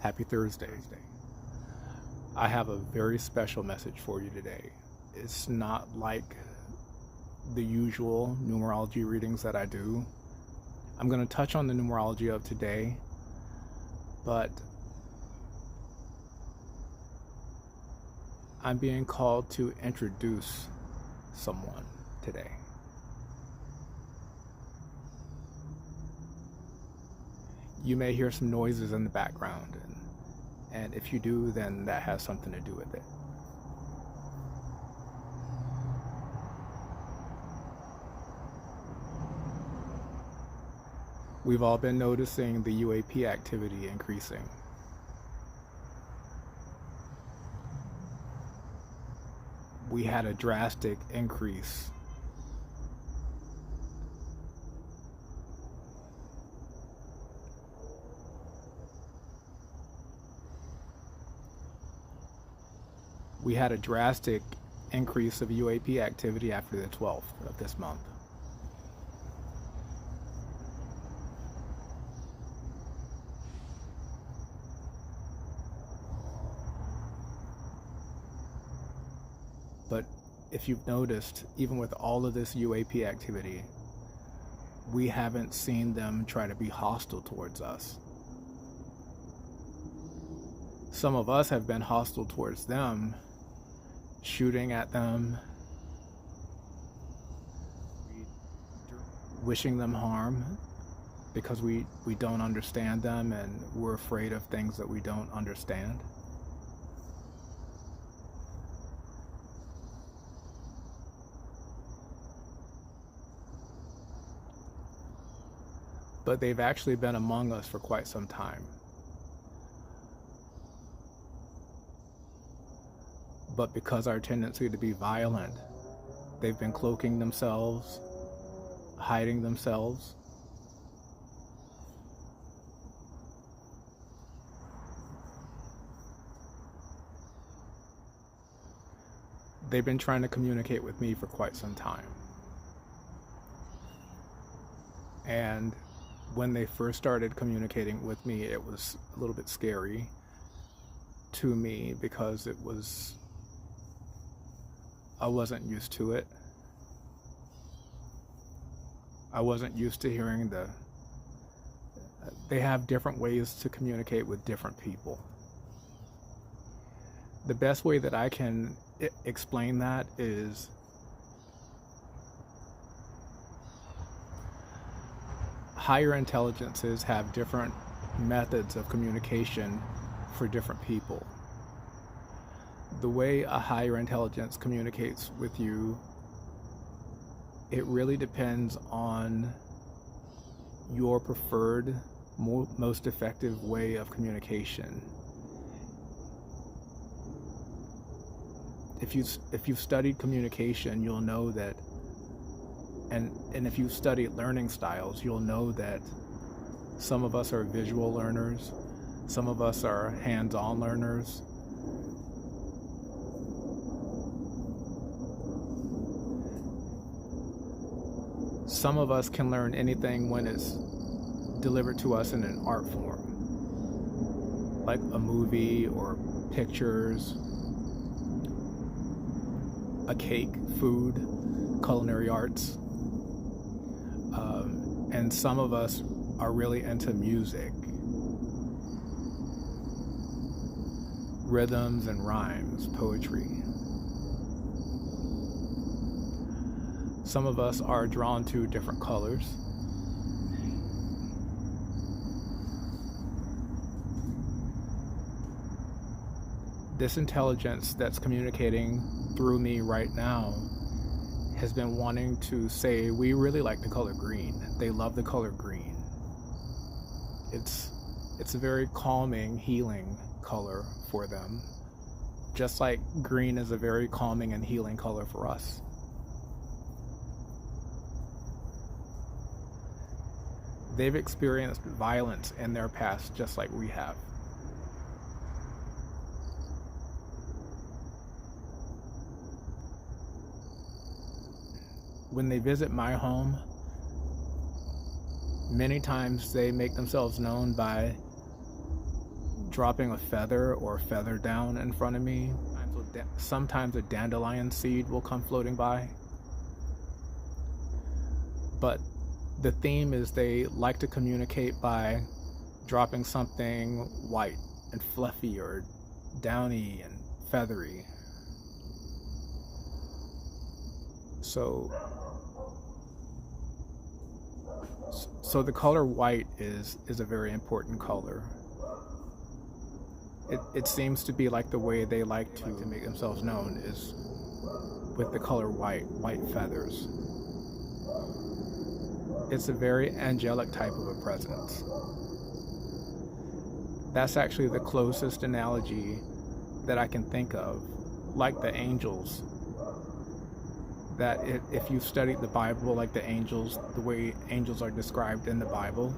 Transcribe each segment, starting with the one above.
Happy Thursday. I have a very special message for you today. It's not like the usual numerology readings that I do. I'm going to touch on the numerology of today, but I'm being called to introduce someone today. You may hear some noises in the background, and if you do, then that has something to do with it. We've all been noticing the UAP activity increasing. We had a drastic increase of UAP activity after the 12th of this month. But if you've noticed, even with all of this UAP activity, we haven't seen them try to be hostile towards us. Some of us have been hostile towards them, shooting at them, wishing them harm because we don't understand them and we're afraid of things that we don't understand. But they've actually been among us for quite some time. But because our tendency to be violent, they've been cloaking themselves, hiding themselves. They've been trying to communicate with me for quite some time. And when they first started communicating with me, it was a little bit scary to me because I wasn't used to it. I wasn't used to hearing they have different ways to communicate with different people. The best way that I can explain that is higher intelligences have different methods of communication for different people. The way a higher intelligence communicates with you, it really depends on your preferred, most effective way of communication. If you've studied communication, you'll know that, and if you've studied learning styles, you'll know that some of us are visual learners, some of us are hands-on learners. Some of us can learn anything when it's delivered to us in an art form, like a movie or pictures, a cake, food, culinary arts. And some of us are really into music, rhythms and rhymes, poetry. Some of us are drawn to different colors. This intelligence that's communicating through me right now has been wanting to say, we really like the color green. They love the color green. It's a very calming, healing color for them, just like green is a very calming and healing color for us. They've experienced violence in their past just like we have. When they visit my home, many times they make themselves known by dropping a feather or feather down in front of me. Sometimes a dandelion seed will come floating by. But the theme is they like to communicate by dropping something white and fluffy or downy and feathery. So the color white is a very important color. It seems to be like the way they like to make themselves known is with the color white feathers. It's a very angelic type of a presence. That's actually the closest analogy that I can think of, like the angels. That if you've studied the Bible, like the angels, the way angels are described in the Bible,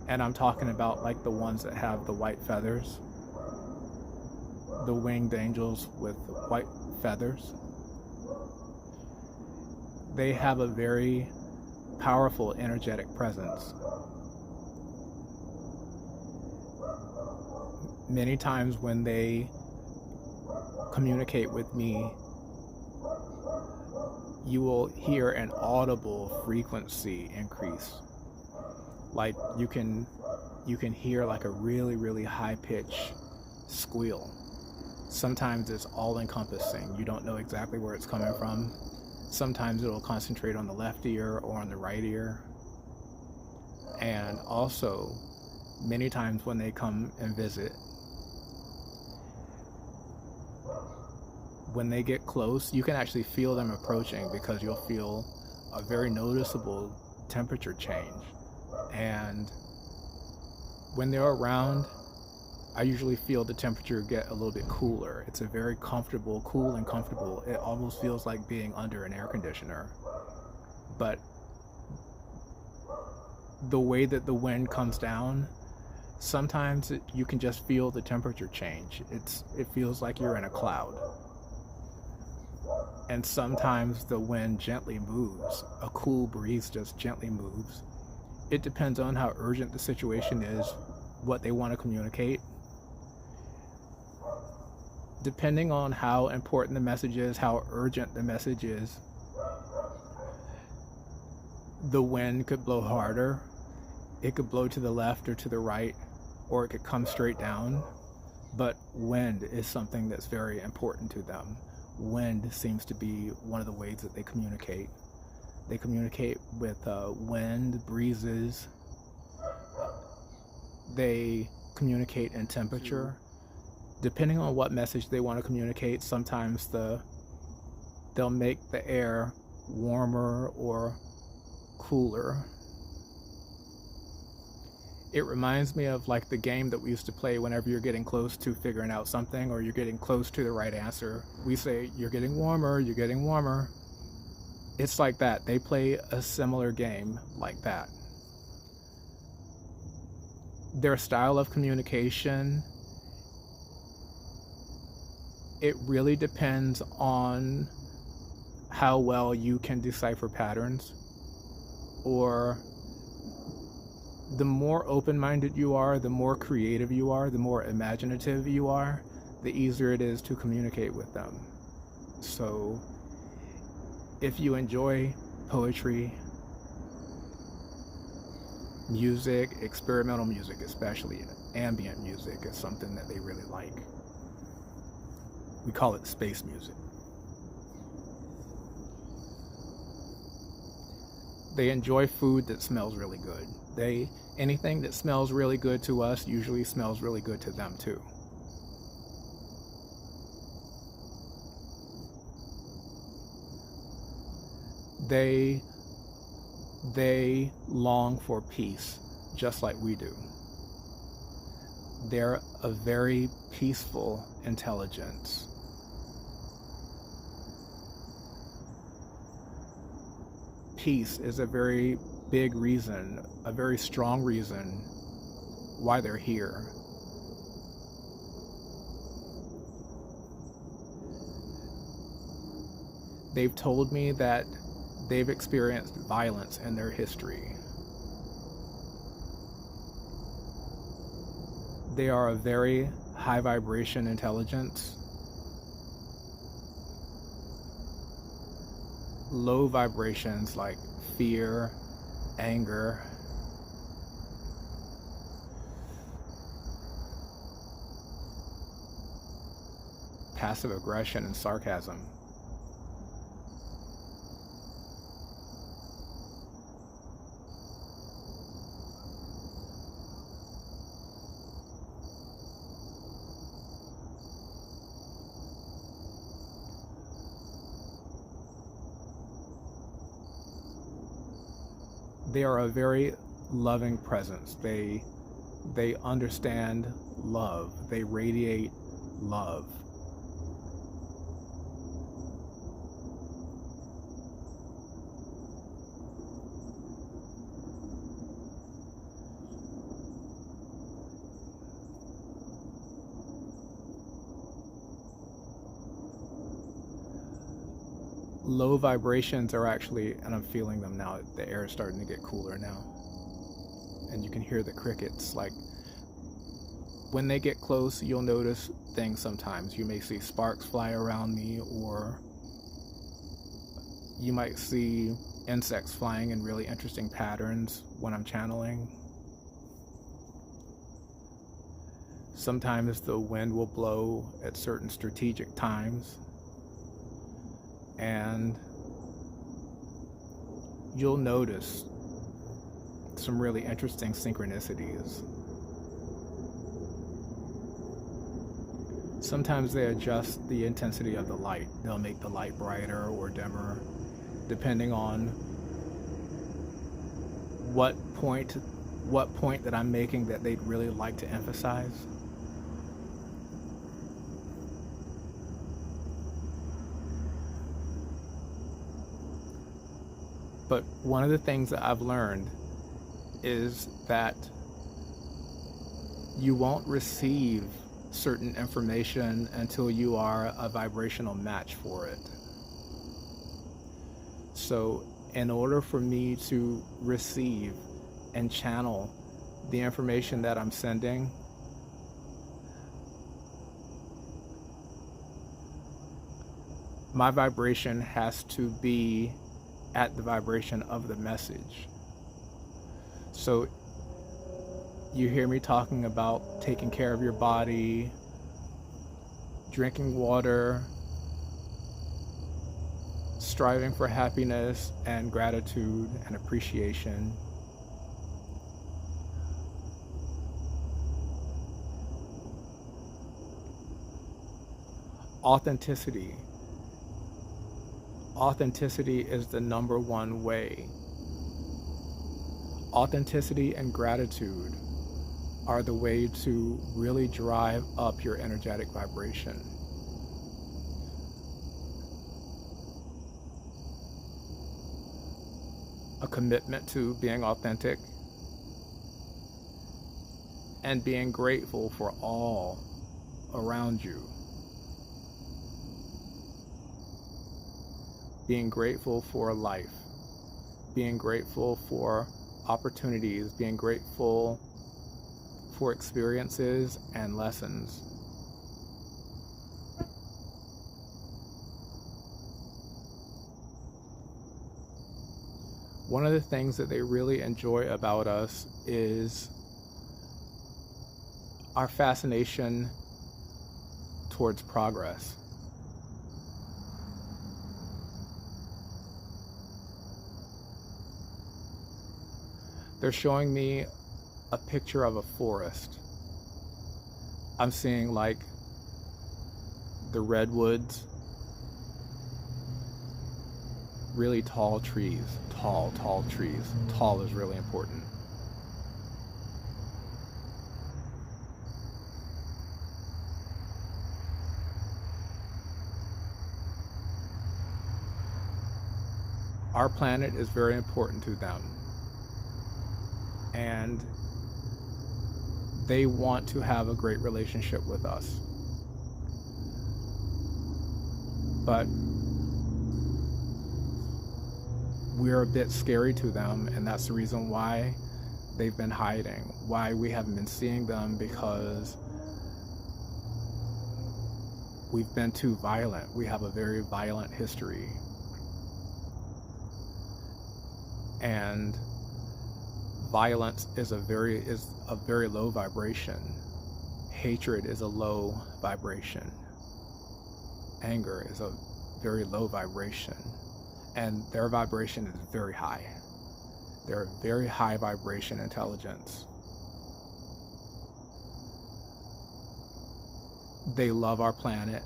and I'm talking about like the ones that have the white feathers, the winged angels with white feathers, they have a very powerful energetic presence. Many times when they communicate with me, you will hear an audible frequency increase. Like you can hear like a really, really high pitch squeal. Sometimes it's all encompassing. You don't know exactly where it's coming from. Sometimes it'll concentrate on the left ear or on the right ear. And also, many times when they come and visit, when they get close, you can actually feel them approaching because you'll feel a very noticeable temperature change. And when they're around, I usually feel the temperature get a little bit cooler. It's a very comfortable, cool and comfortable. It almost feels like being under an air conditioner. But the way that the wind comes down, sometimes you can just feel the temperature change. It feels like you're in a cloud. And sometimes the wind gently moves. A cool breeze just gently moves. It depends on how urgent the situation is, what they want to communicate. Depending on how important the message is, how urgent the message is, the wind could blow harder. It could blow to the left or to the right, or it could come straight down. But wind is something that's very important to them. Wind seems to be one of the ways that they communicate. They communicate with wind, breezes. They communicate in temperature. Depending on what message they want to communicate, sometimes they'll make the air warmer or cooler. It reminds me of like the game that we used to play whenever you're getting close to figuring out something or you're getting close to the right answer. We say, you're getting warmer, you're getting warmer. It's like that. They play a similar game like that. Their style of communication, it really depends on how well you can decipher patterns, or the more open-minded you are, the more creative you are, the more imaginative you are, the easier it is to communicate with them. So if you enjoy poetry, music, experimental music especially, ambient music is something that they really like. We call it space music. They enjoy food that smells really good. Anything that smells really good to us usually smells really good to them too. They long for peace, just like we do. They're a very peaceful intelligence. Peace is a very big reason, a very strong reason why they're here. They've told me that they've experienced violence in their history. They are a very high vibration intelligence. Low vibrations like fear, anger, passive aggression, and sarcasm. They are a very loving presence. They understand love. They radiate love. Low vibrations are actually, and I'm feeling them now, the air is starting to get cooler now. And you can hear the crickets. Like, when they get close, you'll notice things sometimes. You may see sparks fly around me, or you might see insects flying in really interesting patterns when I'm channeling. Sometimes the wind will blow at certain strategic times, and you'll notice some really interesting synchronicities. Sometimes they adjust the intensity of the light. They'll make the light brighter or dimmer, depending on what point that I'm making that they'd really like to emphasize. But one of the things that I've learned is that you won't receive certain information until you are a vibrational match for it. So in order for me to receive and channel the information that I'm sending, my vibration has to be at the vibration of the message. So you hear me talking about taking care of your body, drinking water, striving for happiness and gratitude and appreciation. Authenticity. Authenticity is the number one way. Authenticity and gratitude are the way to really drive up your energetic vibration. A commitment to being authentic and being grateful for all around you. Being grateful for life, being grateful for opportunities, being grateful for experiences and lessons. One of the things that they really enjoy about us is our fascination towards progress. They're showing me a picture of a forest. I'm seeing like the redwoods, really tall trees, tall trees. Tall is really important. Our planet is very important to them. And they want to have a great relationship with us. But we're a bit scary to them, and that's the reason why they've been hiding, why we haven't been seeing them, because we've been too violent. We have a very violent history. And violence is a very low vibration. Hatred is a low vibration. Anger is a very low vibration. And their vibration is very high. They're a very high vibration intelligence. They love our planet.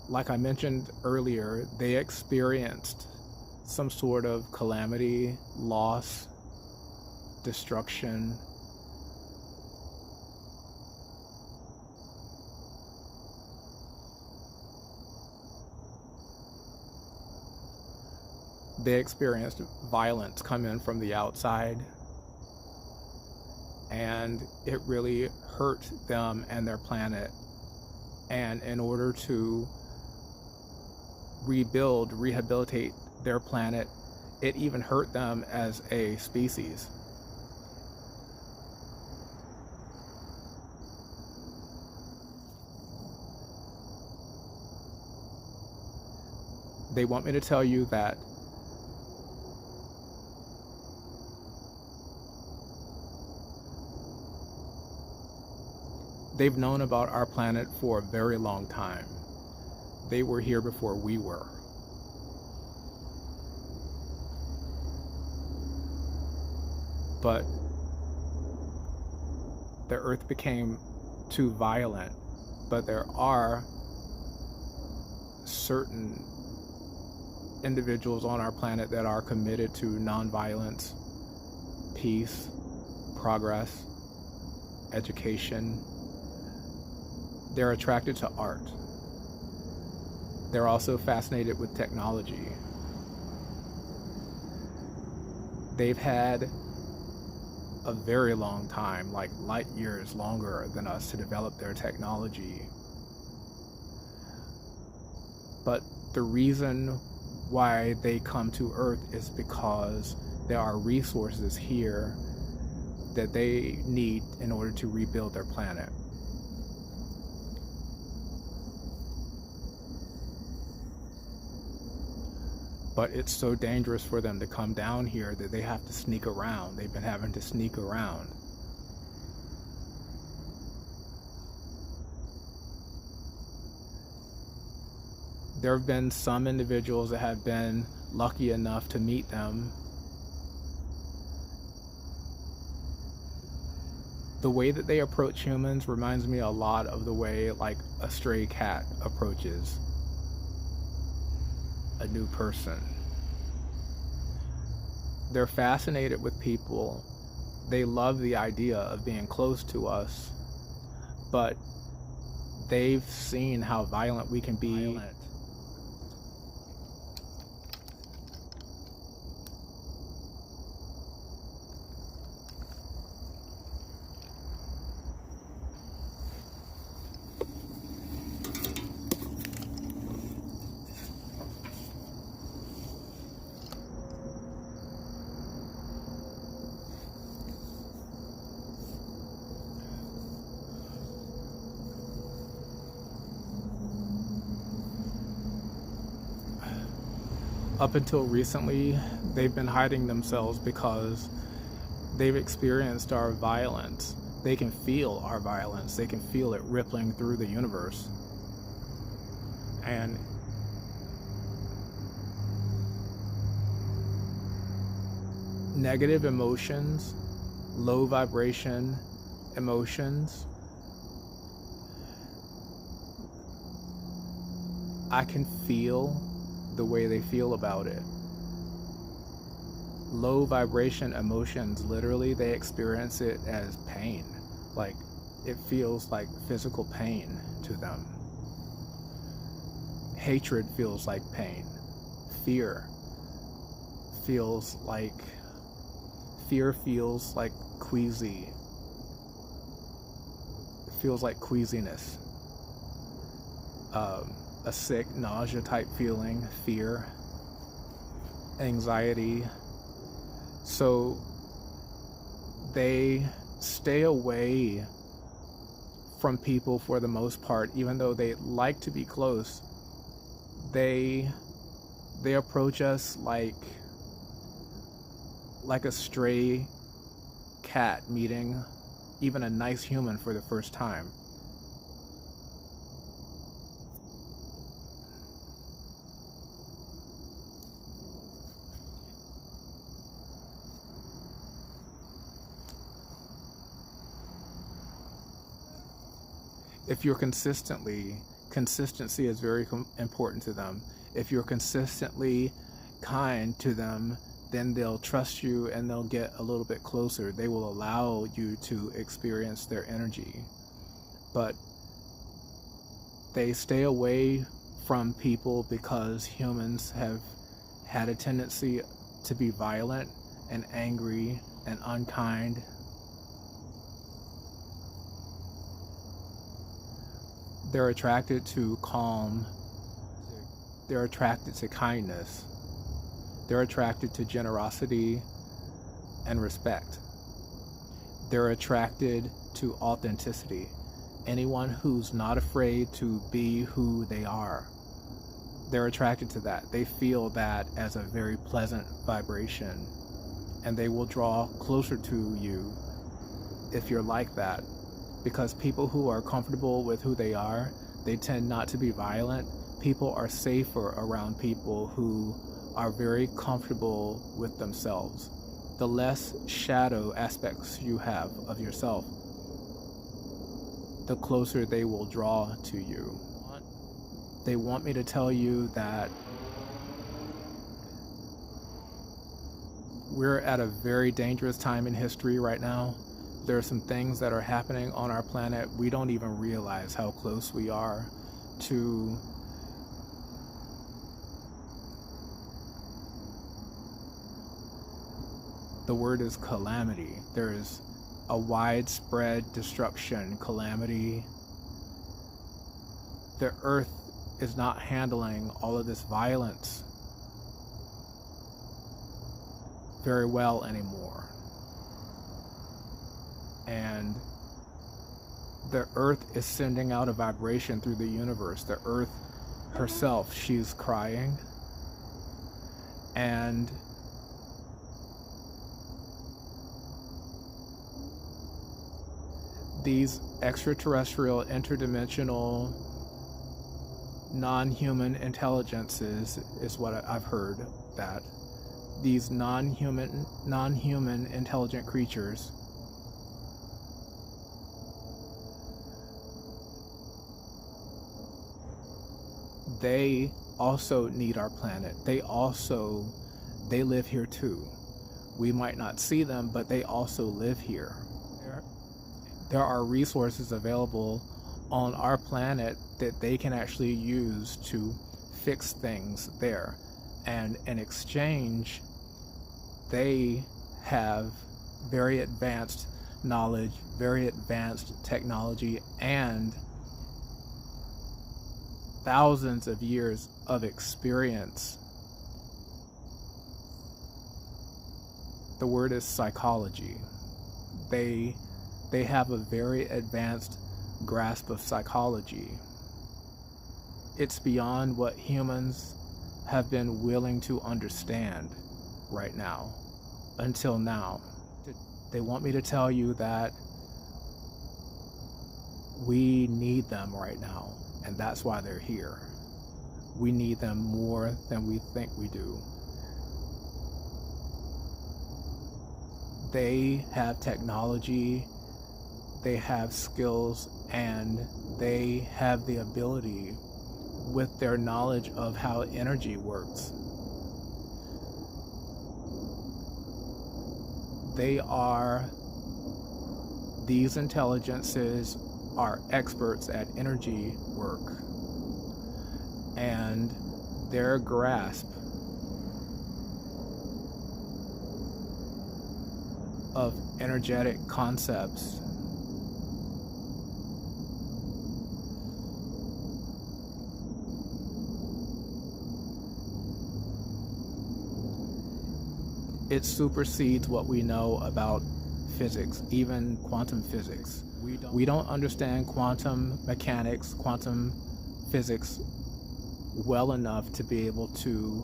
Like I mentioned earlier, they experienced some sort of calamity, loss, destruction. They experienced violence come in from the outside, and it really hurt them and their planet. And in order to rehabilitate their planet, it even hurt them as a species. They want me to tell you that they've known about our planet for a very long time. They were here before we were. But the Earth became too violent. But there are certain individuals on our planet that are committed to nonviolence, peace, progress, education. They're attracted to art. They're also fascinated with technology. They've had a very long time, like light years longer than us, to develop their technology. But the reason why they come to Earth is because there are resources here that they need in order to rebuild their planet. But it's so dangerous for them to come down here that they have to sneak around. They've been having to sneak around. There have been some individuals that have been lucky enough to meet them. The way that they approach humans reminds me a lot of the way like a stray cat approaches a new person. They're fascinated with people. They love the idea of being close to us, but they've seen how violent we can be. Up until recently, they've been hiding themselves because they've experienced our violence. They can feel our violence. They can feel it rippling through the universe. And negative emotions, low vibration emotions, I can feel the way they feel about it. Low vibration emotions, literally, they experience it as pain. Like, it feels like physical pain to them. Hatred feels like pain. Fear feels like queasy. It feels like queasiness. A sick, nausea type feeling, fear. anxiety. So they stay away from people for the most part, even though they like to be close. They approach us like a stray cat meeting even a nice human for the first time. If you're consistency is very important to them. If you're consistently kind to them, then they'll trust you and they'll get a little bit closer. They will allow you to experience their energy. But they stay away from people because humans have had a tendency to be violent and angry and unkind. They're attracted to calm. They're attracted to kindness. They're attracted to generosity and respect. They're attracted to authenticity. Anyone who's not afraid to be who they are, they're attracted to that. They feel that as a very pleasant vibration, and they will draw closer to you if you're like that. Because people who are comfortable with who they are, they tend not to be violent. People are safer around people who are very comfortable with themselves. The less shadow aspects you have of yourself, the closer they will draw to you. They want me to tell you that we're at a very dangerous time in history right now. There are some things that are happening on our planet. We don't even realize how close we are to the word is calamity. There is a widespread destruction, calamity. The earth is not handling all of this violence very well anymore. And the earth is sending out a vibration through the universe. The earth herself, she's crying. And these extraterrestrial, interdimensional, non-human intelligences is what I've heard, that these non-human intelligent creatures they also need our planet. They live here too. We might not see them, but they also live here. There are resources available on our planet that they can actually use to fix things there. And in exchange, they have very advanced knowledge, very advanced technology, and thousands of years of experience. The word is psychology. They have a very advanced grasp of psychology. It's beyond what humans have been willing to understand right now, until now. They want me to tell you that we need them right now, and that's why they're here. We need them more than we think we do. They have technology, they have skills, and they have the ability, with their knowledge of how energy works. These intelligences are experts at energy work, and their grasp of energetic concepts It supersedes what we know about physics, even quantum physics. We don't understand quantum mechanics, quantum physics well enough to be able to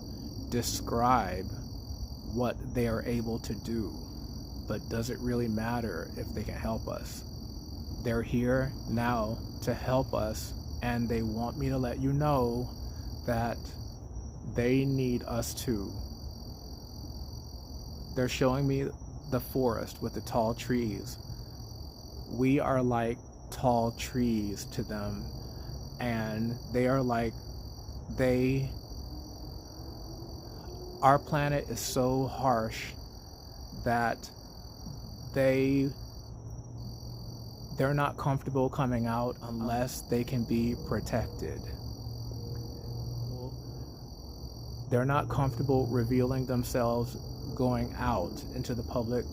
describe what they are able to do. But does it really matter if they can help us? They're here now to help us, and they want me to let you know that they need us too. They're showing me the forest with the tall trees. We are like tall trees to them, and they are like, our planet is so harsh that they're not comfortable coming out unless they can be protected. They're not comfortable revealing themselves, going out into the public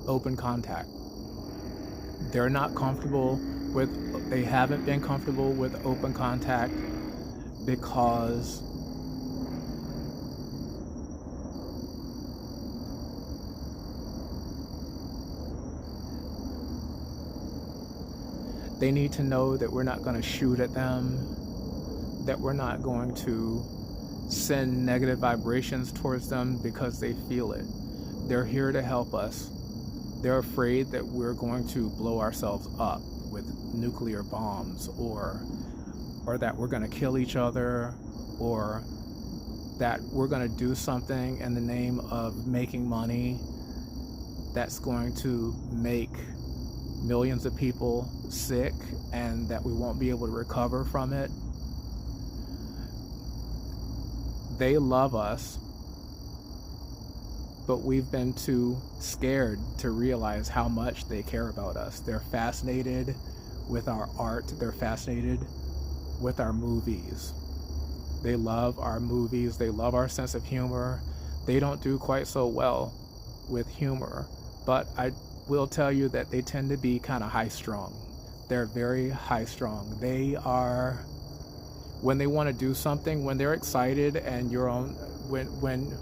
open contact. They're not comfortable with, they haven't been comfortable with open contact because they need to know that we're not going to shoot at them, that we're not going to send negative vibrations towards them because they feel it. They're here to help us. They're afraid that we're going to blow ourselves up with nuclear bombs, or that we're going to kill each other, or that we're going to do something in the name of making money that's going to make millions of people sick and that we won't be able to recover from it. They love us, but we've been too scared to realize how much they care about us. They're fascinated with our art. They're fascinated with our movies. They love our movies. They love our sense of humor. They don't do quite so well with humor, but I will tell you that they tend to be kind of high-strung. They're very high-strung. They are, when they want to do something, when they're excited, and you're on, when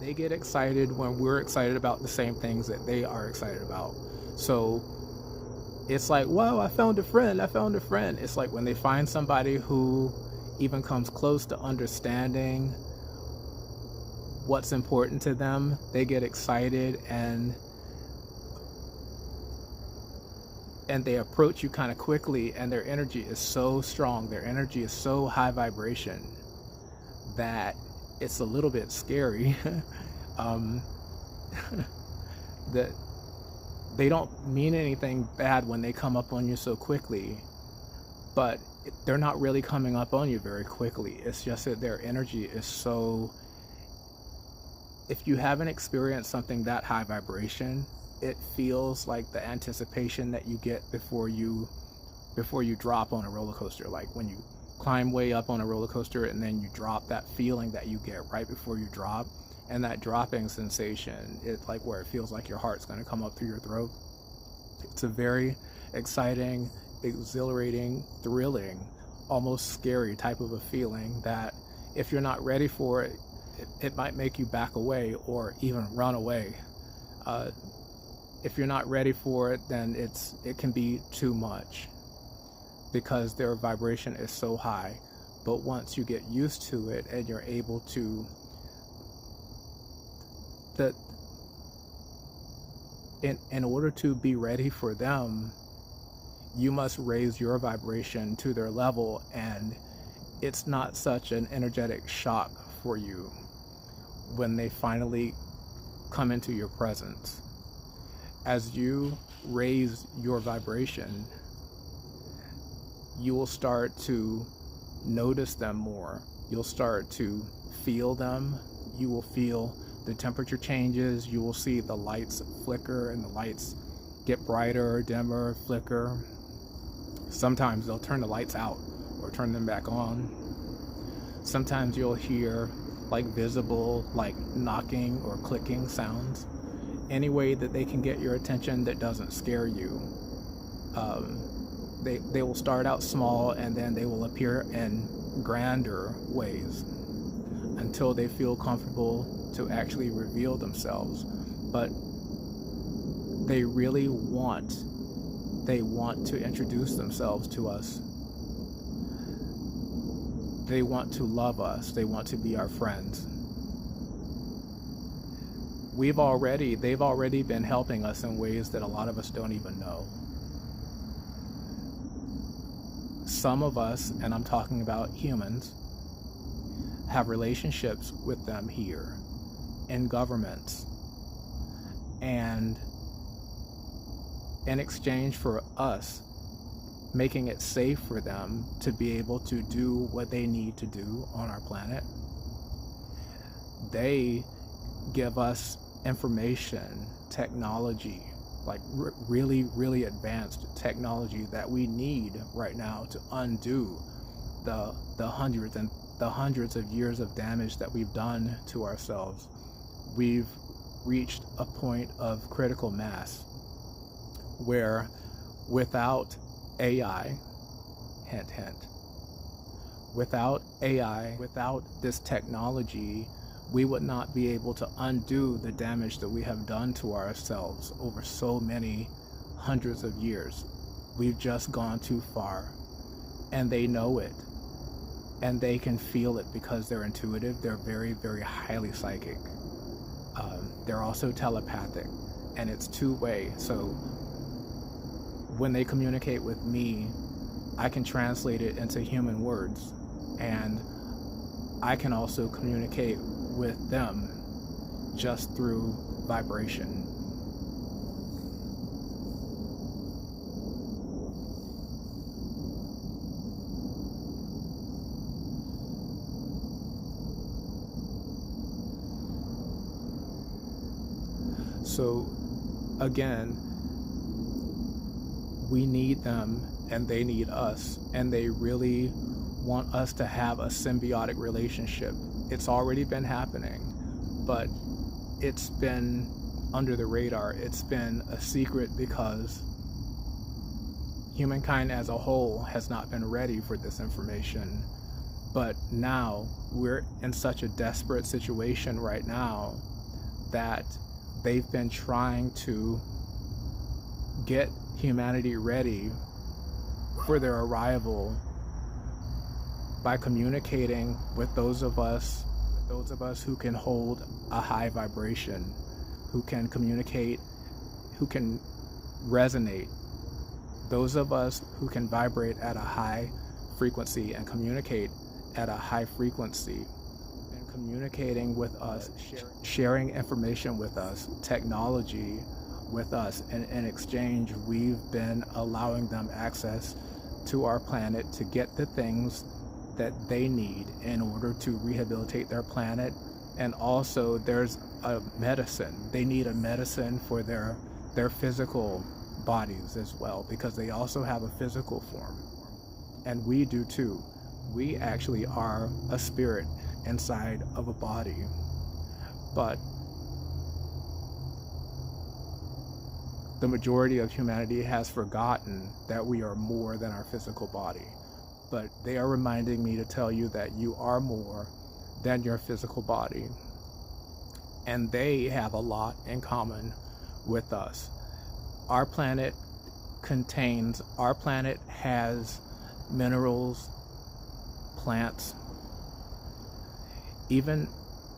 they get excited when we're excited about the same things that they are excited about. So it's like, wow, I found a friend. It's like when they find somebody who even comes close to understanding what's important to them, they get excited and they approach you kind of quickly, and their energy is so strong, their energy is so high vibration that it's a little bit scary. That they don't mean anything bad when they come up on you so quickly, but they're not really coming up on you very quickly. It's just that their energy is so, if you haven't experienced something that high vibration, it feels like the anticipation that you get before you drop on a roller coaster. Like when you climb way up on a roller coaster and then you drop, that feeling that you get right before you drop, and that dropping sensation, it's like where it feels like your heart's going to come up through your throat. It's a very exciting, exhilarating, thrilling, almost scary type of a feeling that if you're not ready for it, it might make you back away or even run away. If you're not ready for it, then it can be too much because their vibration is so high. But once you get used to it and you're able to, in order to be ready for them, you must raise your vibration to their level, and it's not such an energetic shock for you when they finally come into your presence. As you raise your vibration, you will start to notice them more. You'll start to feel them. You will feel the temperature changes. You will see the lights flicker and the lights get brighter, dimmer, flicker. Sometimes they'll turn the lights out or turn them back on. Sometimes you'll hear like visible, like knocking or clicking sounds. Any way that they can get your attention that doesn't scare you. They will start out small, and then they will appear in grander ways until they feel comfortable to actually reveal themselves. But they really want to introduce themselves to us. They want to love us. They want to be our friends. They've already been helping us in ways that a lot of us don't even know. Some of us, and I'm talking about humans, have relationships with them here in governments. And in exchange for us making it safe for them to be able to do what they need to do on our planet, they give us information, technology, like really, really advanced technology that we need right now to undo the hundreds of years of damage that we've done to ourselves. We've reached a point of critical mass where without AI, hint, hint, without AI, without this technology, we would not be able to undo the damage that we have done to ourselves over so many hundreds of years. We've just gone too far, and they know it, and they can feel it because they're intuitive. They're very, very highly psychic. They're also telepathic, and it's two-way. So when they communicate with me, I can translate it into human words, and I can also communicate with them just through vibration. So again, we need them and they need us, and they really want us to have a symbiotic relationship. It's already been happening, but it's been under the radar. It's been a secret because humankind as a whole has not been ready for this information. But now we're in such a desperate situation right now that they've been trying to get humanity ready for their arrival by communicating with those of us who can hold a high vibration, who can communicate, who can resonate, those of us who can vibrate at a high frequency and communicate at a high frequency, and communicating with us, sharing information with us, technology with us, and in exchange we've been allowing them access to our planet to get the things that they need in order to rehabilitate their planet. And also there's a medicine. They need a medicine for their physical bodies as well, because they also have a physical form. And we do too. We actually are a spirit inside of a body. But the majority of humanity has forgotten that we are more than our physical body. But they are reminding me to tell you that you are more than your physical body. And they have a lot in common with us. Our planet has minerals, plants, even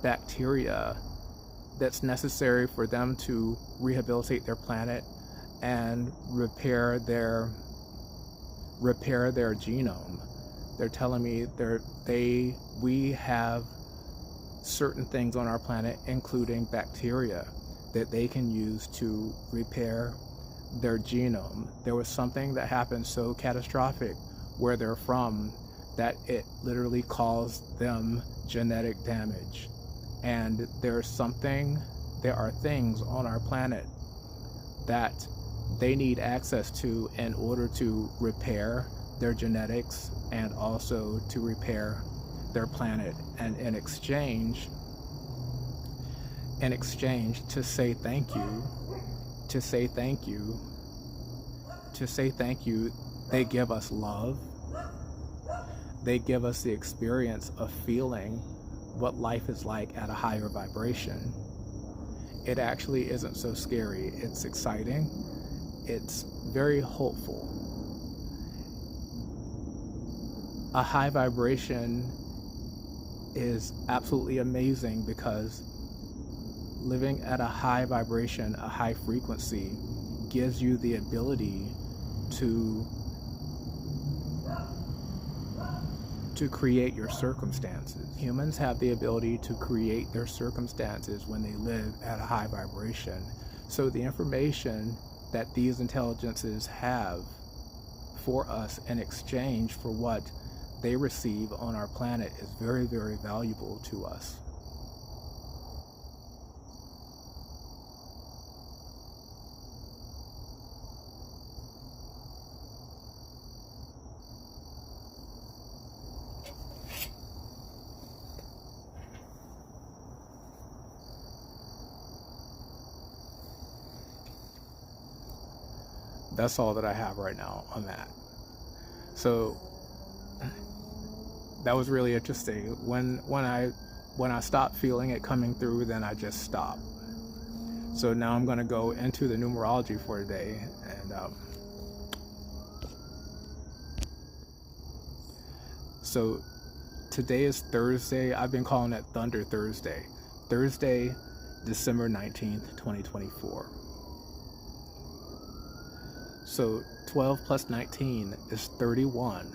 bacteria that's necessary for them to rehabilitate their planet and repair their genome. They're telling me we have certain things on our planet, including bacteria, that they can use to repair their genome. There was something that happened so catastrophic where they're from that it literally caused them genetic damage. And there are things on our planet that they need access to in order to repair their genetics and also to repair their planet. And in exchange to say thank you, they give us love, They give us the experience of feeling what life is like at a higher vibration. It actually isn't so scary. It's exciting. It's very hopeful. A high vibration is absolutely amazing because living at a high vibration, a high frequency, gives you the ability to create your circumstances. Humans have the ability to create their circumstances when they live at a high vibration. So the information that these intelligences have for us in exchange for what they receive on our planet is very, very valuable to us. That's all that I have right now on that. So that was really interesting. When I stopped feeling it coming through, then I just stopped. So now I'm going to go into the numerology for today, and so today is Thursday. I've been calling it Thunder Thursday. Thursday, December 19th, 2024. So 12 plus 19 is 31.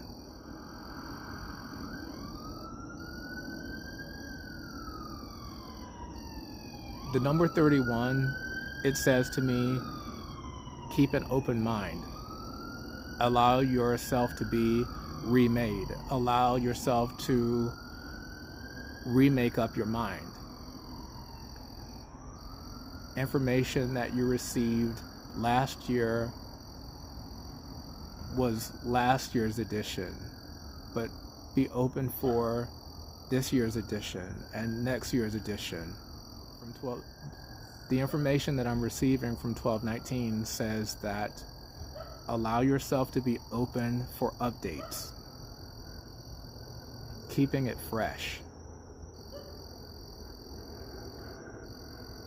The number 31, it says to me, keep an open mind. Allow yourself to be remade. Allow yourself to remake up your mind. Information that you received last year was last year's edition, but be open for this year's edition and next year's edition. From 12, the information that I'm receiving from 1219 says that allow yourself to be open for updates, keeping it fresh.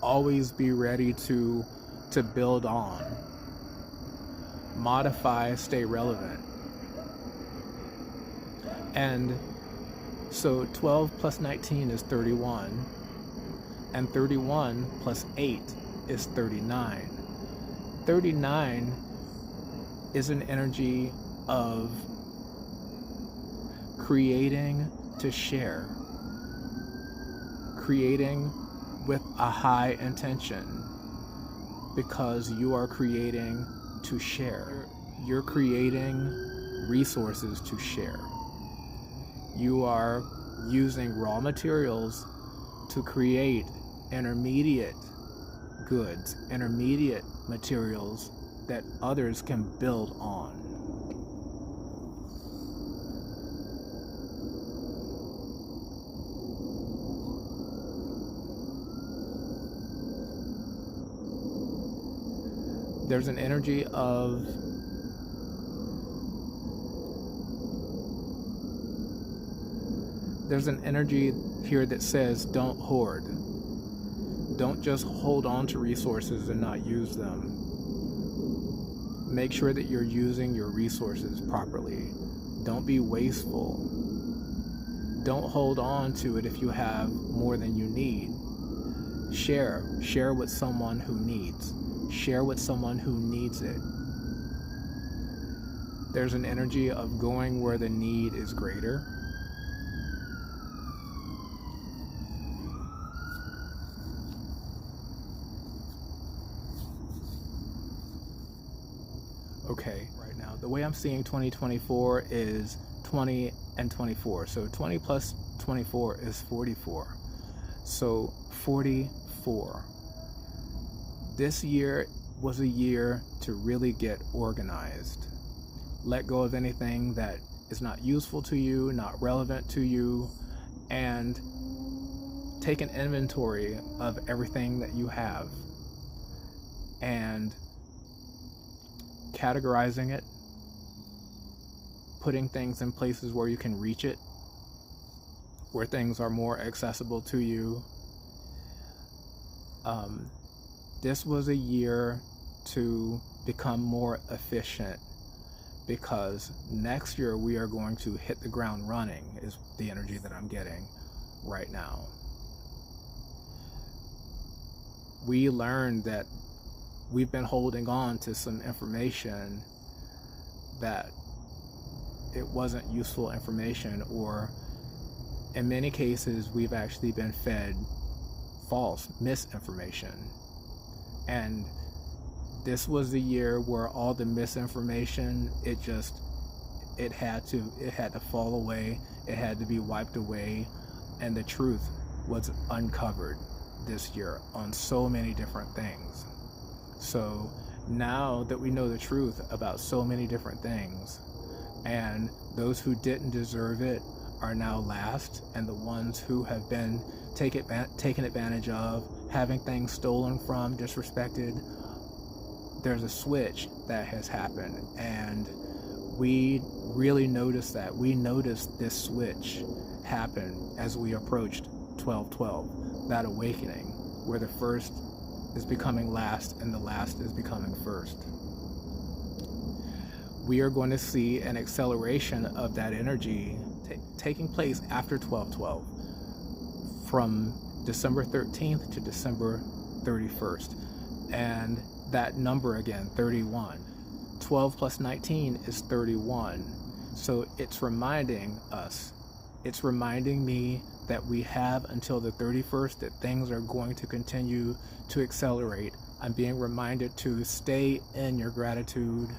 Always be ready to build on. Modify, stay relevant. And so 12 plus 19 is 31, and 31 plus 8 is 39. 39 is an energy of creating to share, creating with a high intention, because you are creating to share. You're creating resources to share. You are using raw materials to create intermediate goods, intermediate materials that others can build on. There's an energy of here that says don't hoard. Don't just hold on to resources and not use them. Make sure that you're using your resources properly. Don't be wasteful. Don't hold on to it if you have more than you need. Share with someone who needs. Share with someone who needs it. There's an energy of going where the need is greater. Okay, right now, the way I'm seeing 2024 is 20 and 24. So 20 plus 24 is 44. So 44. This year was a year to really get organized. Let go of anything that is not useful to you, not relevant to you, and take an inventory of everything that you have and categorizing it putting things in places where you can reach it, where things are more accessible to you. This was a year to become more efficient, because next year we are going to hit the ground running, is the energy that I'm getting right now. We learned that we've been holding on to some information that it wasn't useful information, or in many cases we've actually been fed false misinformation. And this was the year where all the misinformation, it had to fall away, it had to be wiped away, and the truth was uncovered this year on so many different things. So now that we know the truth about so many different things, and those who didn't deserve it are now last, and the ones who have been taken advantage of, having things stolen from, disrespected, there's a switch that has happened, and we really noticed that. We noticed this switch happen as we approached 12/12, that awakening, where the first is becoming last and the last is becoming first. We are going to see an acceleration of that energy taking place after 12/12, from December 13th to December 31st. And that number again, 31. 12 plus 19 is 31. So it's reminding us, it's reminding me that we have until the 31st, that things are going to continue to accelerate. I'm being reminded to stay in your gratitude,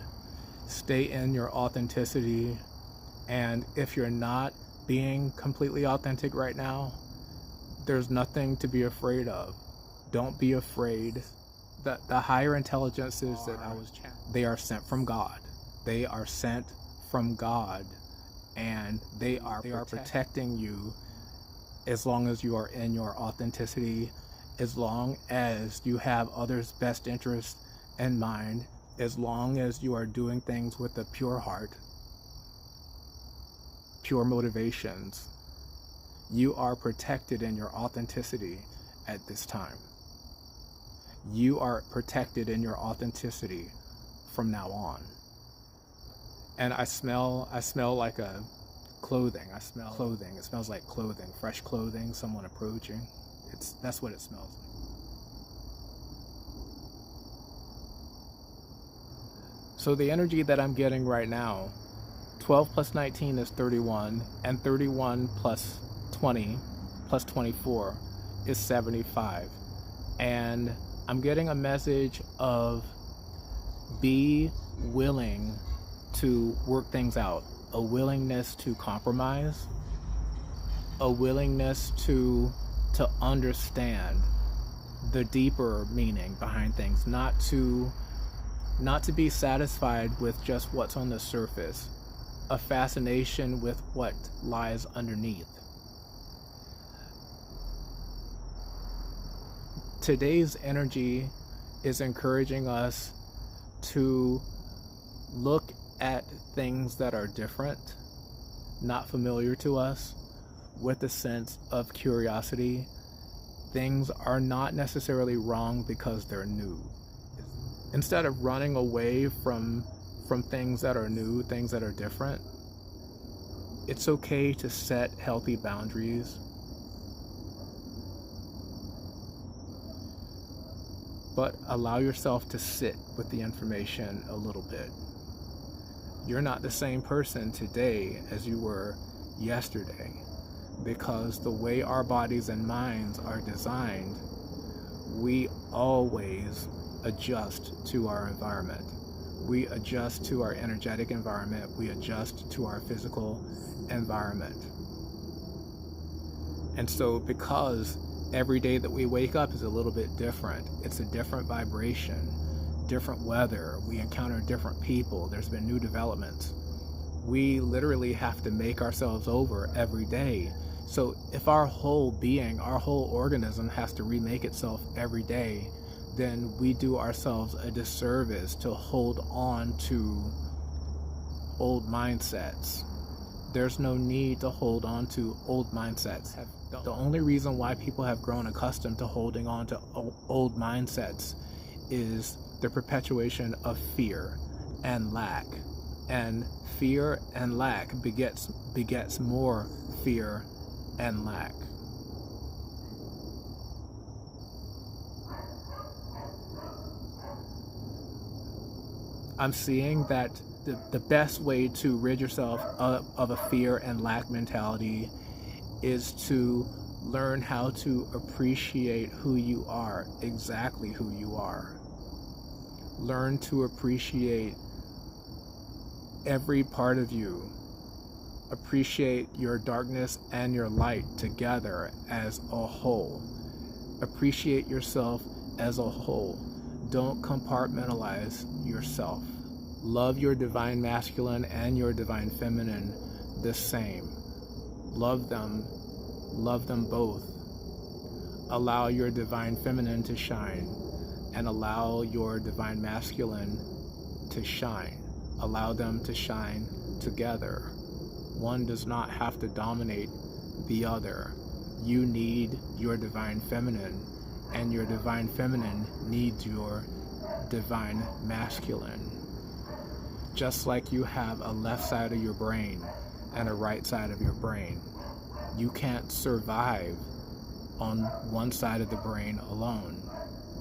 stay in your authenticity. And if you're not being completely authentic right now, there's nothing to be afraid of. Don't be afraid. The higher intelligences that they are sent from God. They are sent from God, and they are protecting you as long as you are in your authenticity, as long as you have others' best interest in mind, as long as you are doing things with a pure heart, pure motivations. You are protected in your authenticity at this time. You are protected in your authenticity from now on. And I smell like a clothing. I smell clothing. It smells like clothing, fresh clothing, someone approaching. That's what it smells like. So the energy that I'm getting right now, 12 plus 19 is 31, and 31 plus 20 plus 24 is 75. And I'm getting a message of be willing to work things out, a willingness to compromise, a willingness to understand the deeper meaning behind things, not to be satisfied with just what's on the surface, a fascination with what lies underneath. Today's energy is encouraging us to look at things that are different, not familiar to us, with a sense of curiosity. Things are not necessarily wrong because they're new. Instead of running away from things that are new, things that are different, it's okay to set healthy boundaries. But allow yourself to sit with the information a little bit. You're not the same person today as you were yesterday, because the way our bodies and minds are designed, we always adjust to our environment. We adjust to our energetic environment. We adjust to our physical environment. And so because every day that we wake up is a little bit different, it's a different vibration, different weather, we encounter different people, there's been new developments. We literally have to make ourselves over every day. So if our whole being, our whole organism has to remake itself every day, then we do ourselves a disservice to hold on to old mindsets. There's no need to hold on to old mindsets. The only reason why people have grown accustomed to holding on to old mindsets is the perpetuation of fear and lack. And fear and lack begets more fear and lack. I'm seeing that the best way to rid yourself of a fear and lack mentality is to learn how to appreciate who you are, exactly who you are. Learn to appreciate every part of you. Appreciate your darkness and your light together as a whole. Appreciate yourself as a whole. Don't compartmentalize yourself. Love your divine masculine and your divine feminine the same. Love them both. Allow your divine feminine to shine and allow your divine masculine to shine. Allow them to shine together. One does not have to dominate the other. You need your divine feminine, and your divine feminine needs your divine masculine. Just like you have a left side of your brain and a right side of your brain. You can't survive on one side of the brain alone.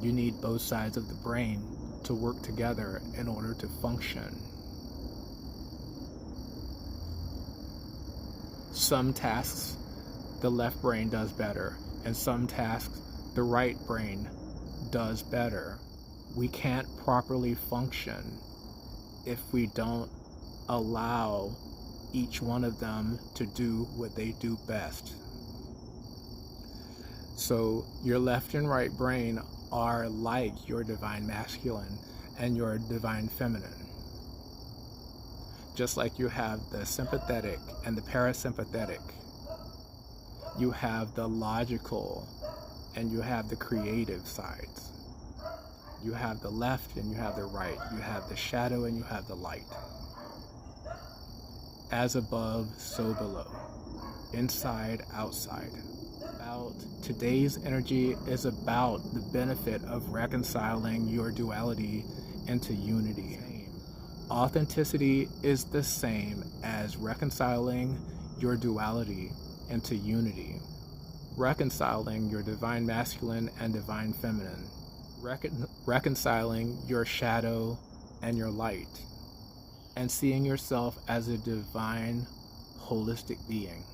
You need both sides of the brain to work together in order to function. Some tasks the left brain does better, and some tasks the right brain does better. We can't properly function if we don't allow each one of them to do what they do best. So your left and right brain are like your divine masculine and your divine feminine. Just like you have the sympathetic and the parasympathetic, you have the logical and you have the creative sides. You have the left and you have the right. You have the shadow and you have the light. As above, so below. Inside, outside. Today's energy is about the benefit of reconciling your duality into unity. Authenticity is the same as reconciling your duality into unity. Reconciling your divine masculine and divine feminine. Reconciling your shadow and your light, and seeing yourself as a divine, holistic being.